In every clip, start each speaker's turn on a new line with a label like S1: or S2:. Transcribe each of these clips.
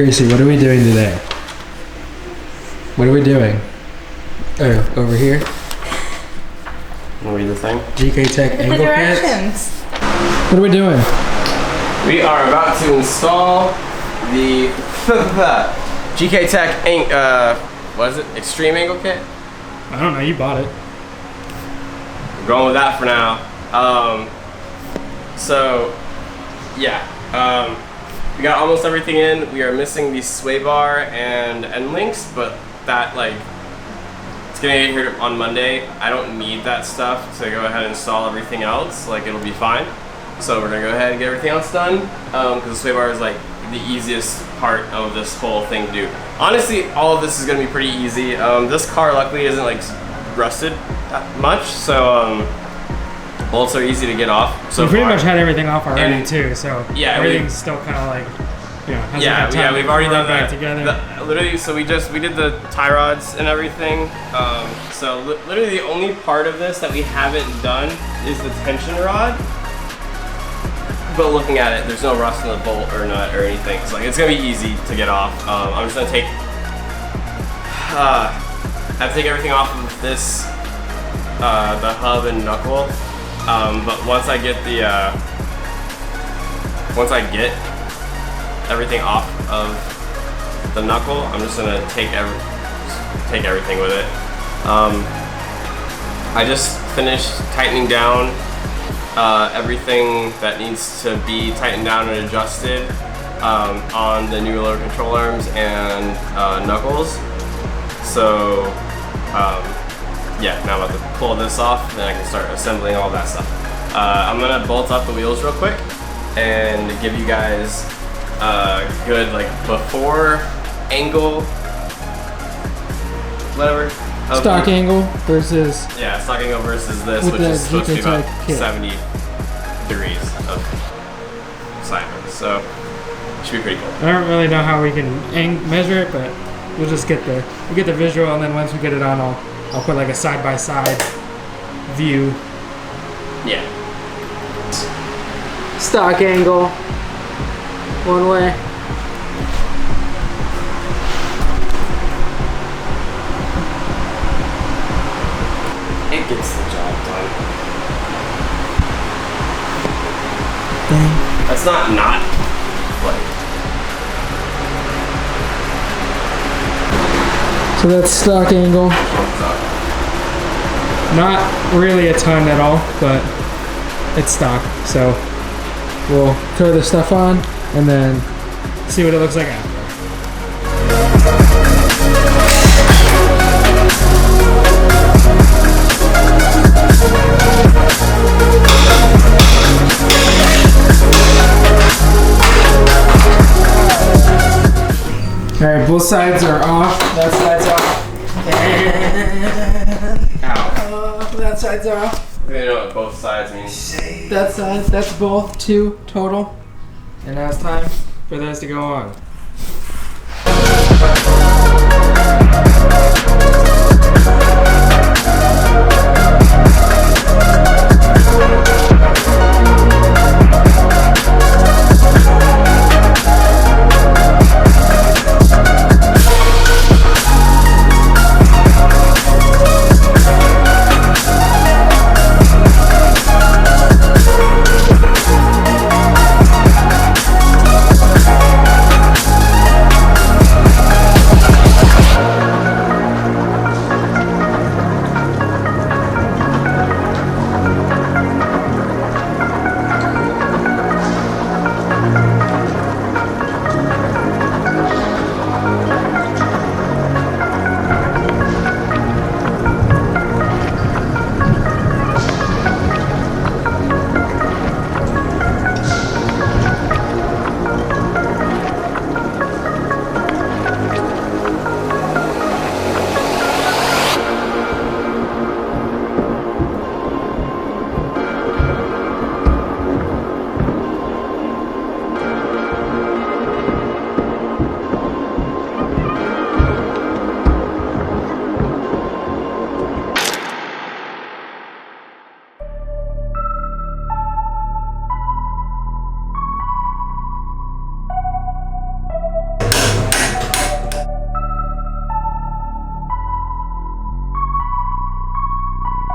S1: Gracie, what are we doing today? What are we doing? Oh, over here.
S2: Wanna read the thing?
S1: GKTech angle
S3: the directions.
S1: What are we doing?
S2: We are about to install the GKTech what is it? Extreme angle kit?
S1: I don't know, you bought it.
S2: We're going with that for now. So yeah, we got almost everything in. We are missing the sway bar and end links, but that it's gonna get here on Monday. I don't need that stuff to go ahead and install everything else. Like, it'll be fine. So we're gonna go ahead and get everything else done, because the sway bar is like the easiest part of this whole thing to do. Honestly, all of this is gonna be pretty easy. This car luckily isn't like rusted that much, so bolts are easy to get off. So
S1: we pretty much had everything off already,
S2: and,
S1: too, so
S2: yeah,
S1: everything's still kind of like, you know, has
S2: yeah, we've already done that
S1: together.
S2: Literally, so we did the tie rods and everything. So literally the only part of this that we haven't done is the tension rod. But looking at it, there's no rust in the bolt or nut or anything. So like, it's gonna be easy to get off. I'm just gonna take, I have to take everything off of this, the hub and knuckle. But once I get everything off of the knuckle, I'm just gonna take everything with it. I just finished tightening down everything that needs to be tightened down and adjusted on the new lower control arms and knuckles. So yeah, now I'm about to pull this off, then I can start assembling all that stuff. I'm gonna bolt up the wheels real quick and give you guys a good like before angle, whatever.
S1: Stock angle versus...
S2: Yeah, stock angle versus this, which is supposed to be about 70 degrees of assignment. So, it should be pretty cool.
S1: I don't really know how we can measure it, but we'll just get the visual, and then once we get it on, I'll put like a side-by-side view.
S2: Yeah.
S1: Stock angle, one way.
S2: It gets the job done.
S1: Dang.
S2: That's not like.
S1: So that's stock angle. Not really a ton at all, but it's stock. So we'll throw the stuff on and then see what it looks like after. Alright, both sides are off. That side's off.
S2: Ow.
S1: That side's off.
S2: We don't know what both sides mean.
S1: That side, that's both, 2 total. And now it's time for those to go on.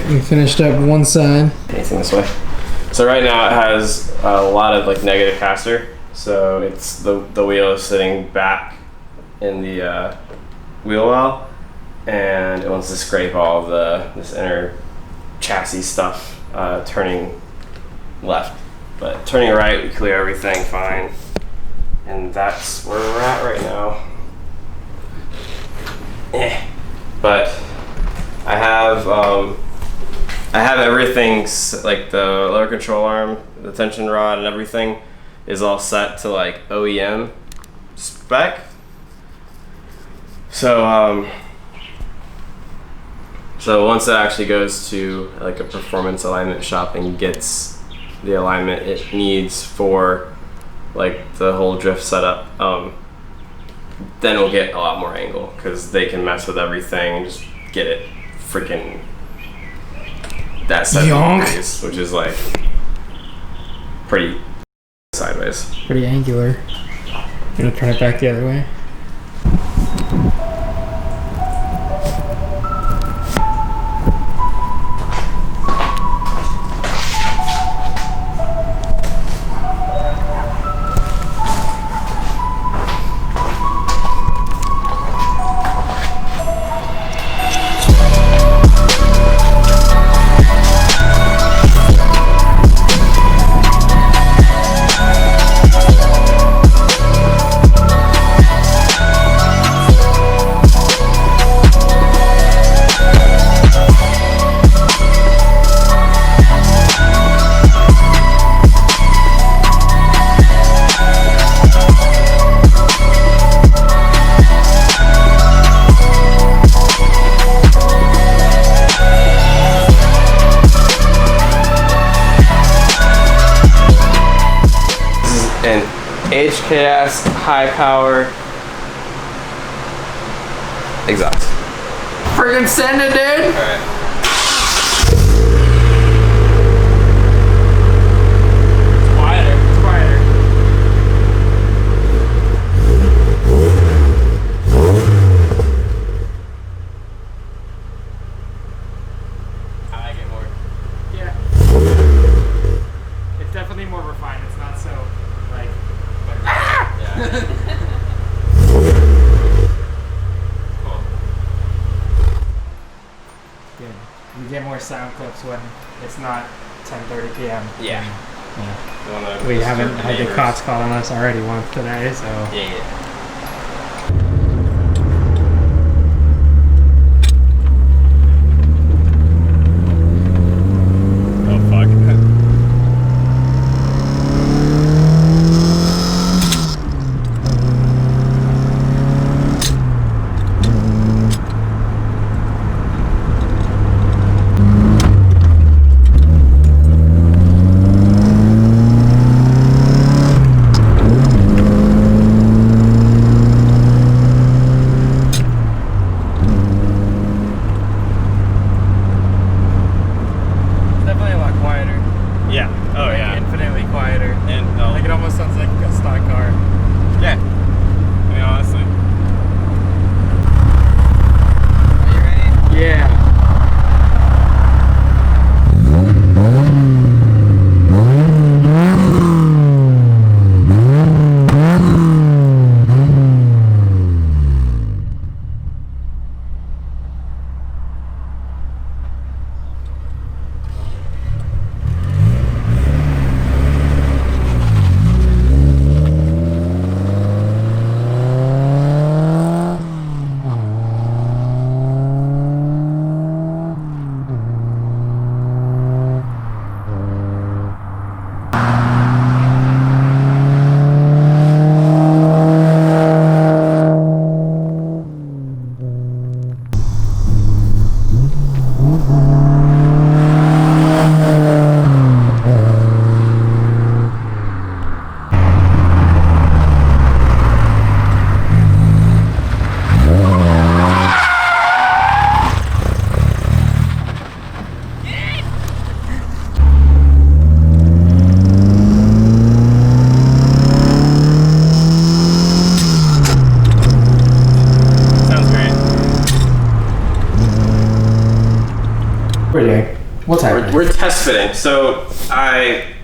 S1: We finished up one side.
S2: Facing this way. So right now it has a lot of like negative caster. So it's the wheel is sitting back in the wheel well, and it wants to scrape all of this inner chassis stuff, turning left. But turning right, we clear everything fine, and that's where we're at right now. But I have everything, like the lower control arm, the tension rod, and everything is all set to like OEM spec. So so once it actually goes to like a performance alignment shop and gets the alignment it needs for like the whole drift setup, then we'll get a lot more angle because they can mess with everything and just get it freaking that 70 degrees, which is like pretty sideways.
S1: Pretty angular. Gonna turn it back the other way.
S2: HKS HiPower exhaust.
S1: Friggin' send it, dude!
S2: Alright. It's quieter. I like it more.
S1: Yeah. It's definitely more refined. It's not so like.
S2: Yeah. Cool.
S1: Good. You get more sound clips when it's not 10:30 p.m.
S2: Yeah.
S1: Yeah. We haven't had the cops call on us already once today, so.
S2: Yeah.
S1: What's happening?
S2: We're test fitting. So I,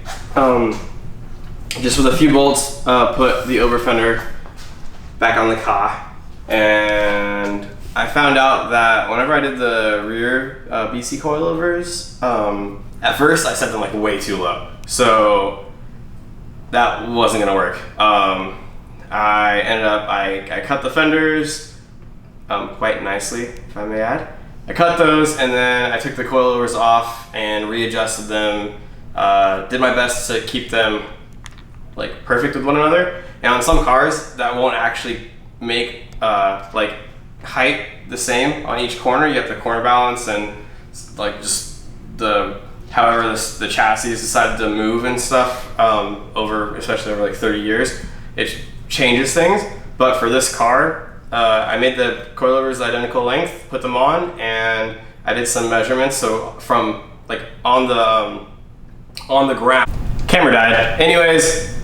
S2: just with a few bolts, put the over fender back on the car, and I found out that whenever I did the rear BC coilovers, at first I set them like way too low, so that wasn't gonna work. I ended up, I cut the fenders quite nicely, if I may add. I cut those, and then I took the coilovers off and readjusted them. Did my best to keep them like perfect with one another. And on some cars, that won't actually make like height the same on each corner. You have the corner balance and like just however the chassis decided to move and stuff especially over like 30 years, it changes things. But for this car, I made the coilovers identical length, put them on, and I did some measurements. So from like on the ground, camera died. Anyways,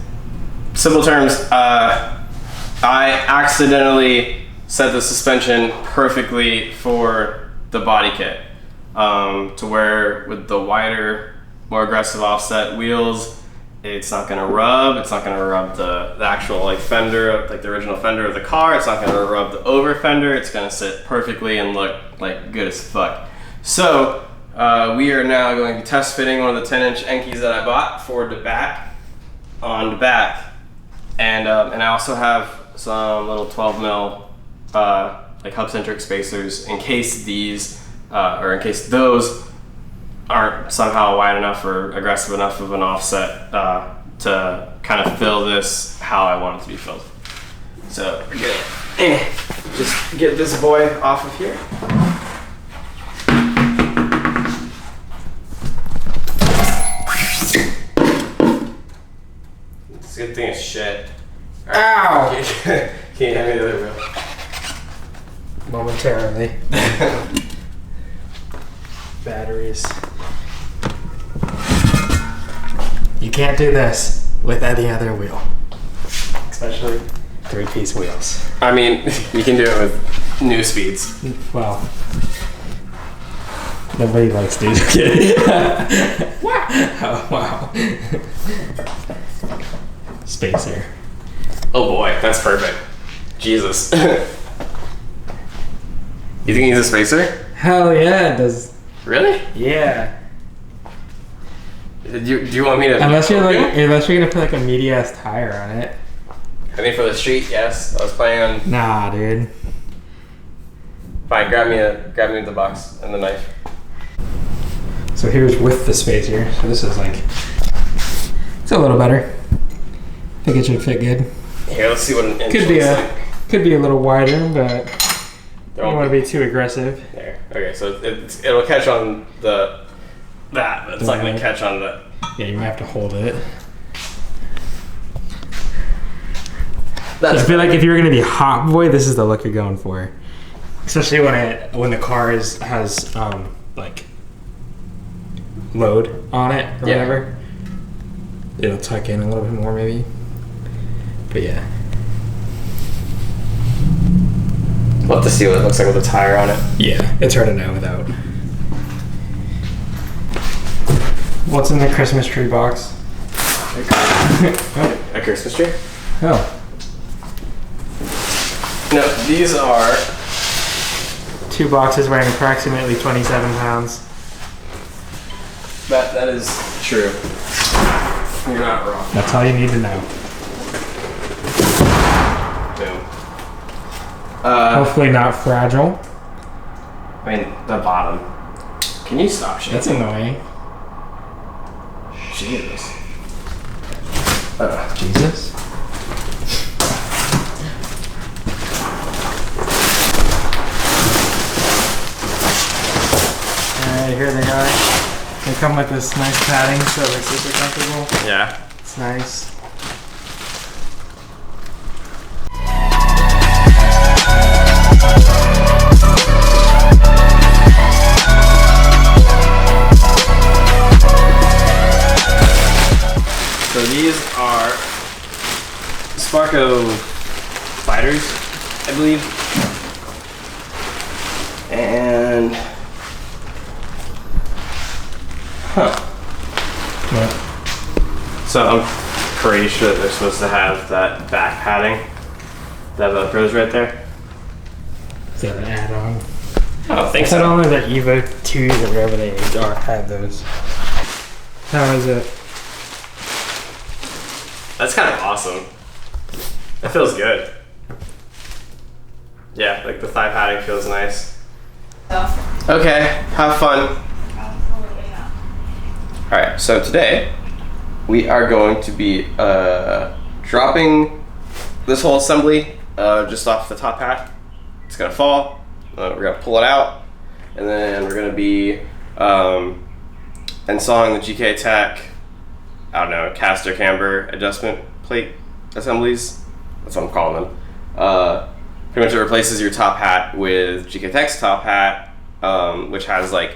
S2: simple terms, I accidentally set the suspension perfectly for the body kit, to where with the wider, more aggressive offset wheels, it's not gonna rub. It's not gonna rub the actual like fender, like the original fender of the car. It's not gonna rub the over fender. It's gonna sit perfectly and look like good as fuck. So we are now going to be test fitting one of the 10-inch Enkis that I bought forward to back on the back, and I also have some little 12 mil like hub centric spacers in case these or in case those aren't somehow wide enough or aggressive enough of an offset to kind of fill this how I want it to be filled. So we're gonna just get this boy off of here. It's a good thing it's shit. Right.
S1: Ow!
S2: Can you hand me the other wheel?
S1: Momentarily. Batteries. You can't do this with any other wheel, especially 3-piece wheels.
S2: I mean, you can do it with new speeds.
S1: Well, nobody likes these. Oh, wow. Spacer.
S2: Oh boy, that's perfect. Jesus. You think he's a spacer?
S1: Hell yeah, it does.
S2: Really?
S1: Yeah.
S2: Do you want me to?
S1: Unless you're gonna put like a meaty ass tire on it.
S2: I mean, for the street, yes. I was planning on.
S1: Nah, dude.
S2: Fine, grab me the box and the knife.
S1: So here's with the spacer. So this is like, it's a little better. I think it should fit good.
S2: Here, let's see what an inch
S1: Could be a little wider, but don't want to be too aggressive.
S2: There. Okay, so it'll catch on that, but it's not gonna catch on the.
S1: Yeah, you might have to hold it.
S2: That's
S1: I feel like if you're gonna be hot boy, this is the look you're going for. Especially when the car has like load on it or whatever. It'll tuck in a little bit more maybe. But yeah.
S2: We'll have to see what it looks like with a tire on it.
S1: Yeah, it's hard to know without. What's in the Christmas tree box?
S2: A Christmas tree?
S1: Oh.
S2: No, these are
S1: 2 boxes weighing approximately 27 pounds.
S2: that is true. You're not wrong.
S1: That's all you need to know.
S2: Boom.
S1: Hopefully not fragile.
S2: I mean, the bottom. Can you stop shaking?
S1: That's annoying.
S2: Jesus.
S1: Jesus. Alright, here they are. They come with this nice padding, so they're super comfortable.
S2: Yeah.
S1: It's nice.
S2: So these are Sparco fighters, I believe. And Huh.
S1: But
S2: So I'm pretty sure that they're supposed to have that back padding. That Velcro's right there.
S1: is that an add-on?
S2: I don't think
S1: I thought
S2: so.
S1: only the Evo 2s or whatever they are had those. How is it?
S2: That's kind of awesome. That feels good. Yeah, like the thigh padding feels nice. Okay, have fun. Alright, so today we are going to be dropping this whole assembly just off the top hat. It's gonna fall. We're gonna pull it out, and then we're gonna be installing the GKTech, I don't know, caster camber adjustment plate assemblies. That's what I'm calling them. Pretty much it replaces your top hat with GKTech's top hat, which has like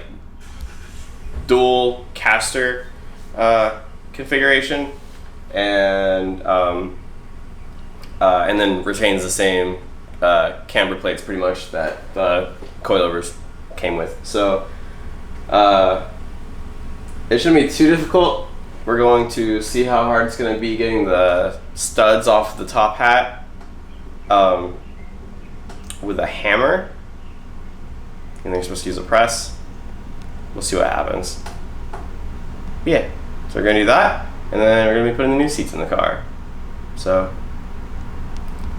S2: dual caster configuration, and then retains the same camber plates pretty much that the coilovers came with. So it shouldn't be too difficult. We're going to see how hard it's going to be getting the studs off the top hat with a hammer. And then you're supposed to use a press. We'll see what happens. Yeah, so we're going to do that, and then we're going to be putting the new seats in the car. So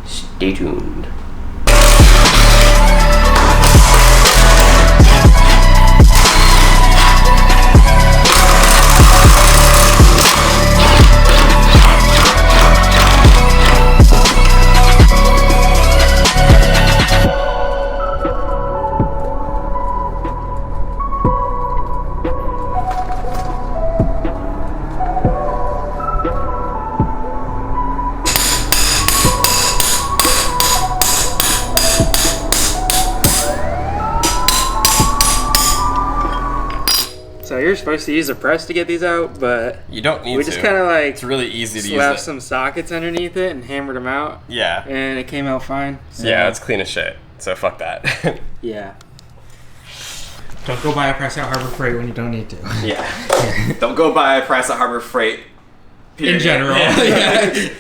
S2: stay tuned.
S1: So you're supposed to use a press to get these out, but
S2: You don't need
S1: we
S2: to.
S1: just kind of like
S2: It's really easy to use
S1: slapped
S2: it.
S1: some sockets underneath it and hammered them out,
S2: Yeah.
S1: and it came out fine. So,
S2: Yeah, it's clean as shit. So fuck that.
S1: yeah. Don't go buy a press at Harbor Freight when you don't need to.
S2: Yeah. Don't go buy a press at Harbor Freight.
S1: In general.
S2: Yeah.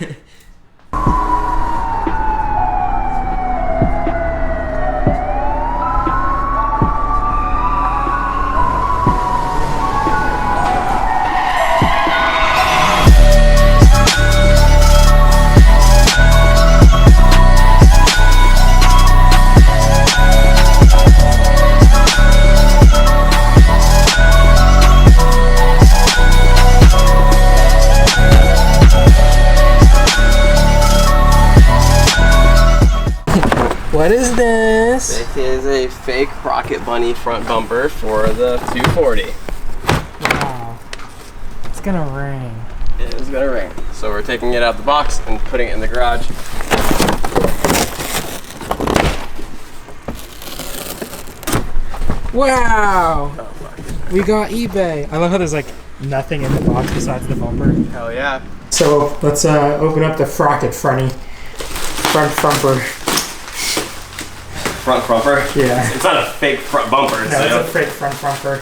S1: What is this?
S2: This is a fake Rocket Bunny front bumper for the 240.
S1: Wow. It's gonna ring.
S2: It is gonna ring. So we're taking it out the box and putting it in the garage.
S1: Wow.
S2: Oh fuck.
S1: We got eBay. I love how there's like nothing in the box besides the bumper.
S2: Hell yeah.
S1: So let's open up the Frocket front bumper.
S2: Front bumper?
S1: Yeah.
S2: It's not a fake front bumper.
S1: No,
S2: so
S1: it's a fake front bumper.